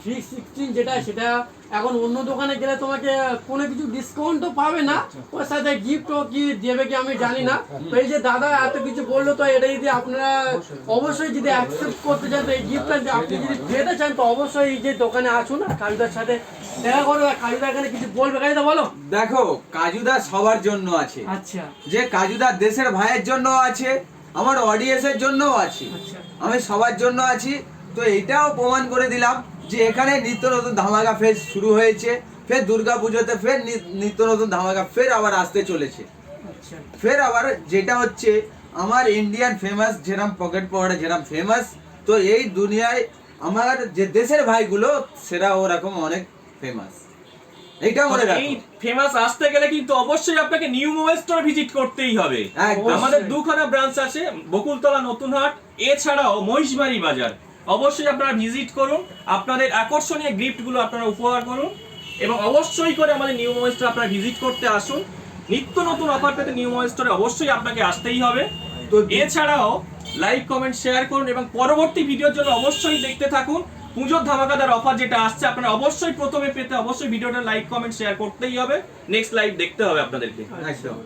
V16 যেটা সেটা এখন অন্য দোকানে গেলে তোমাকে কোনো কিছু ডিসকাউন্ট তো পাবে না, ওর সাথে গিফটও কি দেবে কি আমি জানি না। তো এই যে দাদা এত কিছু বললো, তো এটা যদি আপনারা অবশ্যই যদি অ্যাকসেপ্ট করতে চান, তো এই গিফটটা আপনি যদি পেতে চান, তো অবশ্যই এই যে দোকানে আসুন আর কাজুদার সাথে দেখা করো। কাজুদা এখানে কিছু বলবে, কাজুদা বলো। দেখো, কাজুদা সবার জন্য আছে। আচ্ছা, যে কাজুদা দেশের ভাইয়ের জন্য আছে, আমার অডিয়েন্সের জন্যও আছে, আচ্ছা, আমি সবার জন্য আছি। তো এটাও প্রমাণ করে দিলাম যে এখানে নিত্য নতুন ধামাকা ফের শুরু হয়েছে, ফের দুর্গা পুজোতে ফের নিত্য নতুন ধামাকা ফের আবার আসতে চলেছে। আচ্ছা, ফের আবার যেটা হচ্ছে আমার ইন্ডিয়ান ফেমাস, যেরকম পকেট পকোড়া যেরকম ফেমাস, তো এই দুনিয়ায় আমার যে দেশের ভাইগুলো সেরা ওরকম অনেক ফেমাস। এইটা মনে রাখো। এই ফেমাস আসতে গেলে কিন্তু অবশ্যই আপনাকে নিউ মোবাইল স্টোর ভিজিট করতেই হবে। একদম। আমাদের দুখানা ব্রাঞ্চ আছে, বকুলতলা নতুন হাট, এছাড়াও মহিষবাড়ি বাজার। অবশ্যই আপনারা ভিজিট করুন, আপনাদের আকর্ষণীয় গিফটগুলো আপনারা উপহার করুন, এবং অবশ্যই করে আমাদের নিউ মোবাইল স্টোর আপনারা ভিজিট করতে আসুন। নিত্য নতুন অফার পেতে নিউ মোবাইল স্টোরে অবশ্যই আপনাকে আসতেই হবে। তো এছাড়াও লাইক কমেন্ট শেয়ার করুন এবং পরবর্তী ভিডিওর জন্য অবশ্যই দেখতে থাকুন। পুজোর ধামাকাদার অফার যেটা আসছে আপনারা অবশ্যই প্রথমে পেতে অবশ্যই ভিডিওটা লাইক কমেন্ট শেয়ার করতেই হবে, নেক্সট লাইভ দেখতে হবে আপনাদেরকে। একদম।